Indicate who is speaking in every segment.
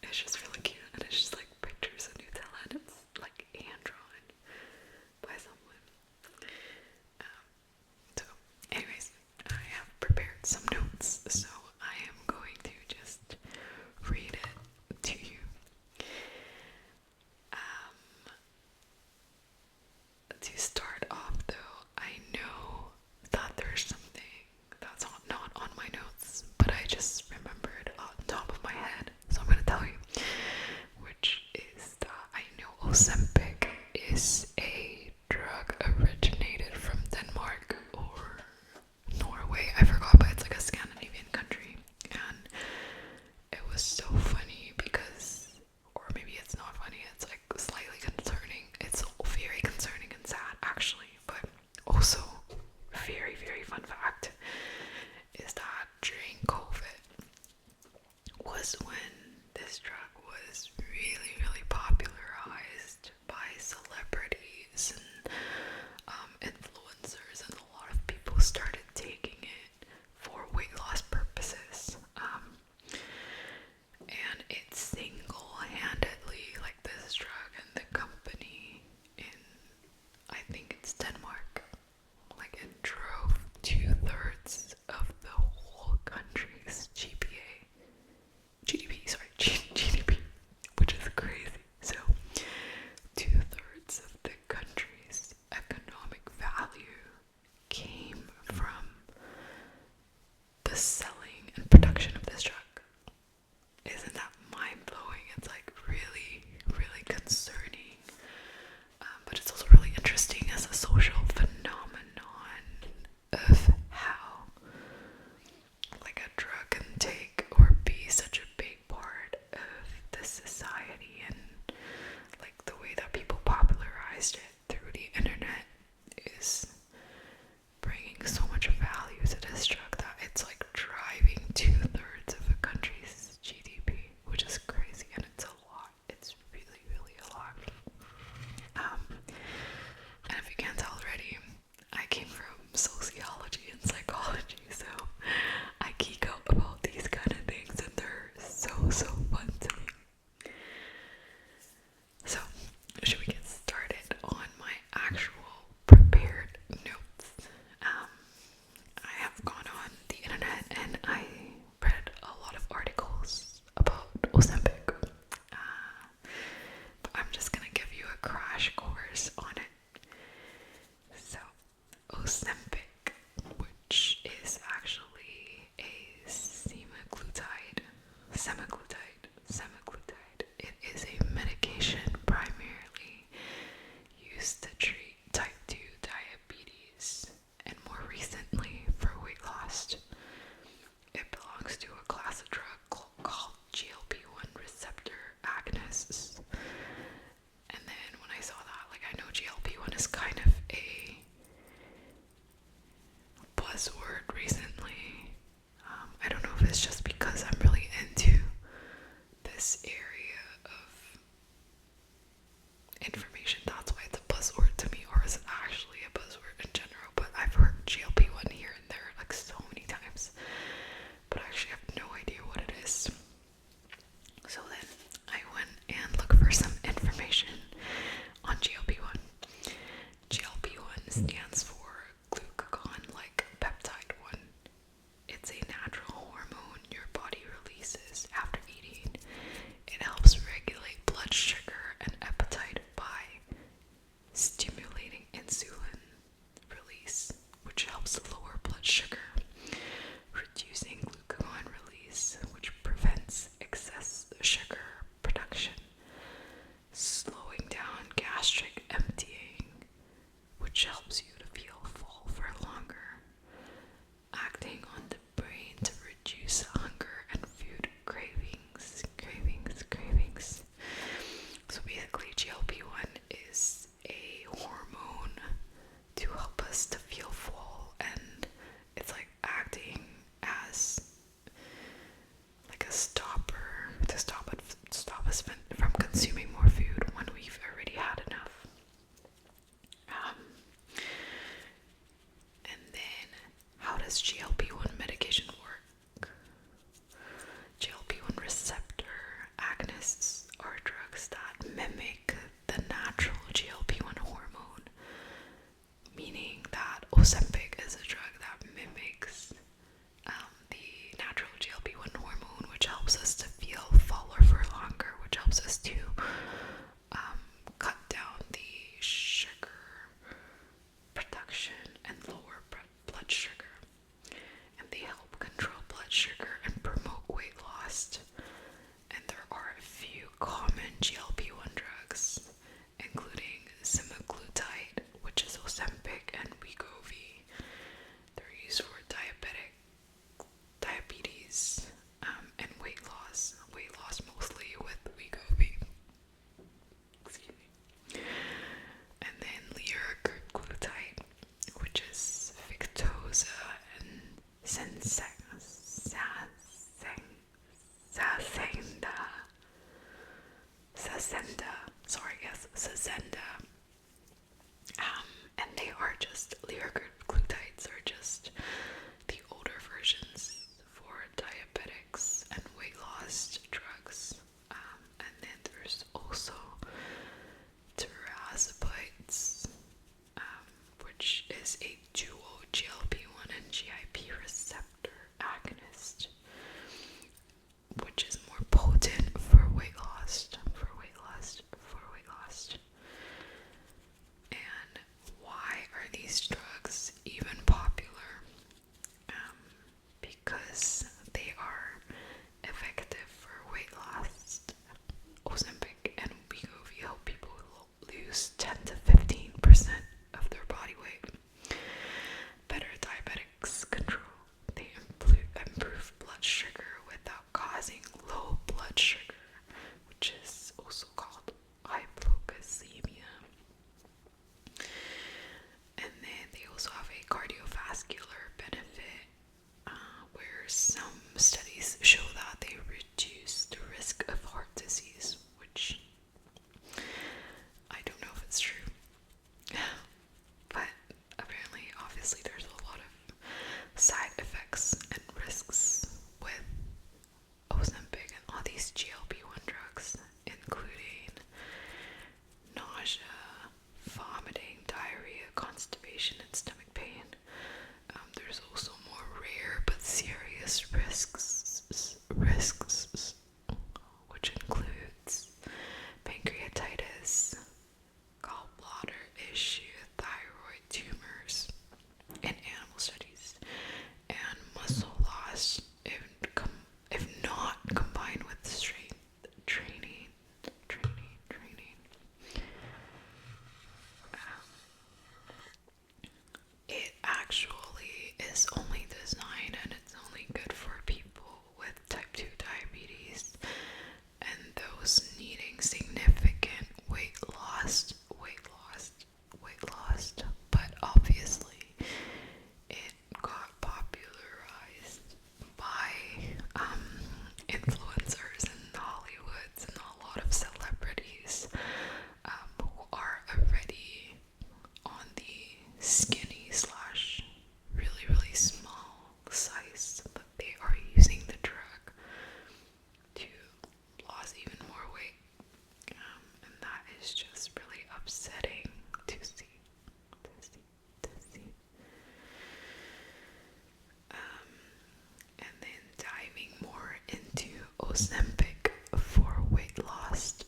Speaker 1: It's just really cute, and it's just like pictures of Nutella, and it's like hand drawn by someone. So, anyways, I have prepared some notes, so I am going to just read it to you. To start off, though, I know that there's something that's not on my notes, but I just remembered on top of my head, so I'm gonna tell you, which is that I know Ozempic is a drug originated from Denmark or Norway, I forgot, but it's like a Scandinavian country, and it was so funny because, or maybe it's not funny, it's like slightly concerning. It's very concerning and sad actually, but also very, very fun fact is that during COVID was when this drug was really, really popularized by celebrities and influencers, and a lot of people started taking it for weight loss purposes. And it single-handedly, like this drug and the company in, I think it's Denmark, like it drove 2/3 of the whole country's GDP, which is crazy. common GLP-1 drugs, including semaglutide, which is Ozempic, and Wegovy. They're used for diabetes, and weight loss. Weight loss mostly with Wegovy. Excuse me. And then liraglutide, which is Victoza and Sazenда. And they are just, liraglutides are just the older versions for diabetics and weight loss drugs. And then there's also tirazopides, which is a dual GLP-1 and GIP receptor agonist, which is more potent for weight loss. And why are these drugs even popular? Because they are effective for weight loss. Ozempic and Wegovy help people lose 10 to 15% of their body weight. Better diabetics control. They improve blood sugar without causing low blood sugar, which is also called hypoglycemia. And then they also have a cardiovascular benefit, where some studies show that they reduce the risk of heart disease, which I don't know if it's true. But apparently, obviously, there's a lot of side effects and risks with Ozempic and all these GLP-1 drugs, including nausea, vomiting, diarrhea, constipation, and stomach pain. There's also more rare but serious risks, which includes pancreatitis, gallbladder issue, thyroid tumors in animal studies, and muscle loss if not combined with strength training. It actually is only designed, and it's only good for people with type 2 diabetes and those needing significant weight loss. But obviously it got popularized by influencers in Hollywood and a lot of celebrities who are already on the skinny slash really small size, but they are using the drug to lose even more weight, and that is just really upsetting to see. And then diving more into Ozempic for weight loss.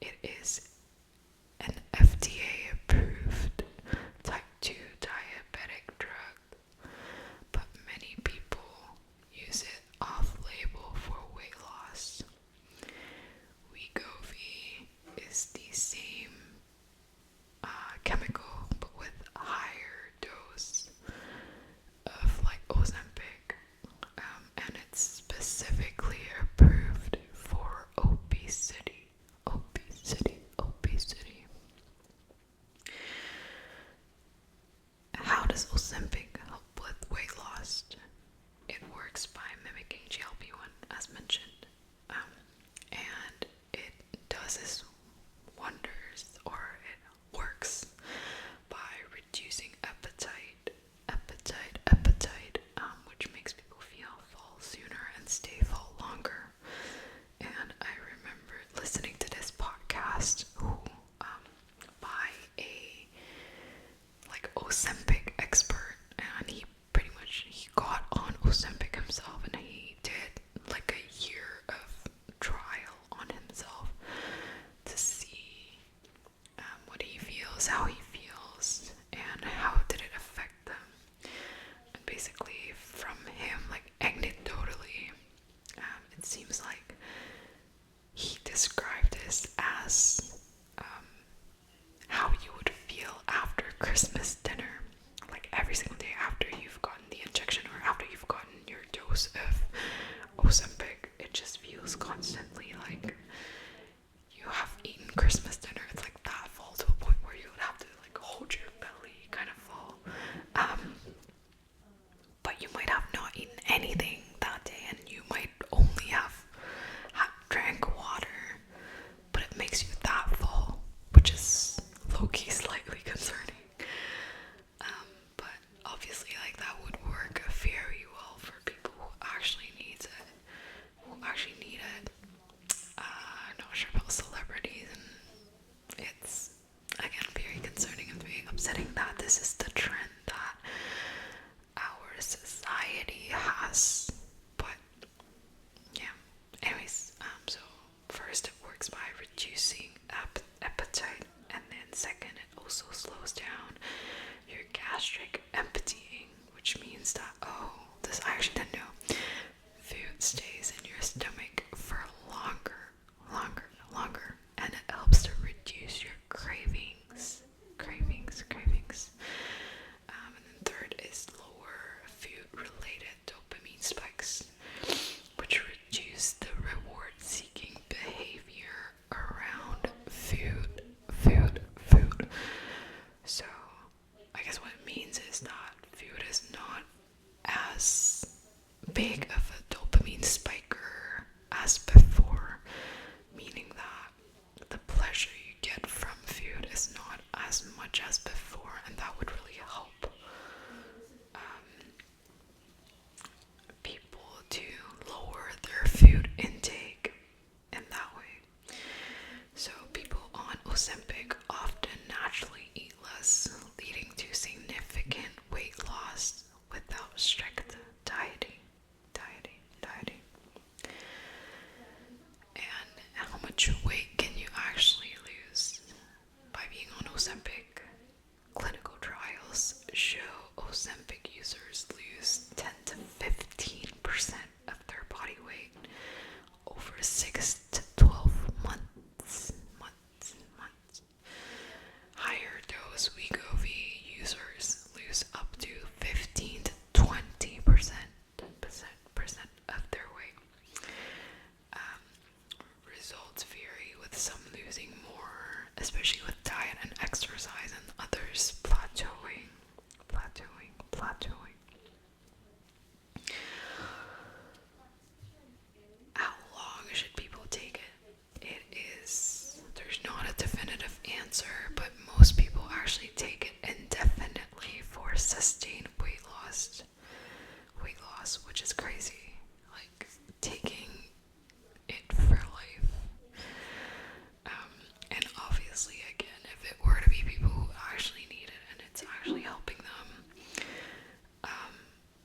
Speaker 1: It is an FDA approved type 2 diabetic drug, but many people use it off-label for weight loss. Wegovy is the same chemical, but with a higher dose of like Ozempic, and it's specifically approved for obesity. How does Ozempic help with weight loss? It works by mimicking GLP-1, as mentioned, and it does its wonders, or it works by reducing appetite, which makes people feel full sooner and stay full longer. And I remember listening to this podcast by a Ozempic expert, and he got on Ozempic himself, and he did like a year dose of Ozempic, it just feels constantly like you have eaten Christmas dinner. It's like that full to a point where you would have to like hold your belly kind of full. But you might have not eaten anything that day, and you might only have drank water, but it makes you that full, which is low-key slightly concerning. But obviously, like, that would work very well for people who actually need it. I'm not sure about celebrities, and it's again very concerning and very upsetting that this is the trend that our society has. But yeah, anyways, so first it works by reducing appetite, and then second it also slows down your gastric emptying, which means that, this I actually didn't know, food stays in your stomach for longer, and it helps to reduce your cravings. And then third is lower food-related dopamine spikes, which reduce the reward-seeking behavior around food. So, I guess what it means is that food is not as big of a dopamine spiker as before, meaning that the pleasure you get from food is not as much as before, and that would really help people to lower their food intake in that way. So people on Ozempic often naturally eat less, leading to significant weight loss without strict dieting. And how much weight can you actually lose by being on Ozempic? Clinical trials show Ozempic users lose 10 to 15% of their body weight over 6 to 12 months. Higher dose Wegovy users lose up to 15 to 20% of their weight. Results vary, with some losing more, especially with diet and exercise, and others plateauing. How long should people take it? There's not a definitive answer, but most people actually take it indefinitely for sustained weight loss, which is crazy. Like, taking it for life. And obviously, again, if it were to be people who actually need it and it's actually helping them,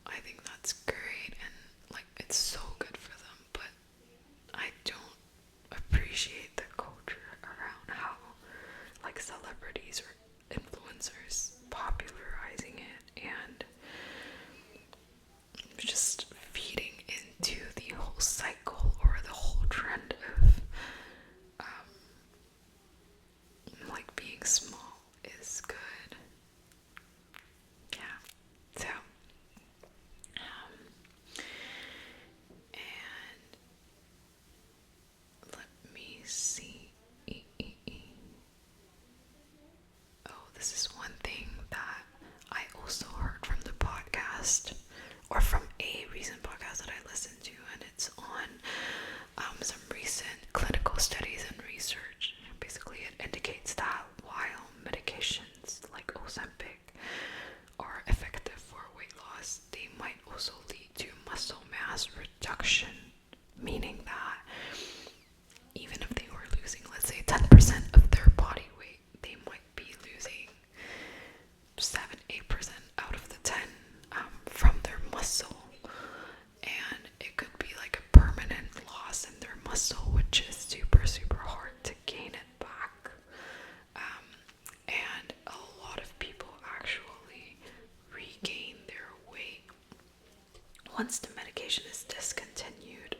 Speaker 1: I think that's great, and like, it's so good for them. But I don't appreciate the culture around how, like, celebrities or influencers popularizing it and just feeding into the whole cycle or the whole trend of like, being small is good. Yeah. So and let me see. Oh, this is one thing that I also heard from the podcast, or from a recent podcast that I listened to, and it's on some recent clinical studies and research. Basically, it indicates that while medications like Ozempic are effective for weight loss, they might also lead to muscle mass reduction, meaning that even if they were losing, let's say, 10% of their body weight, they might be losing 7-8% out of the 10 from their muscle, and it could be like a permanent loss in their muscle, which is super hard to gain it back. And a lot of people actually regain their weight once the medication is discontinued.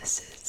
Speaker 1: this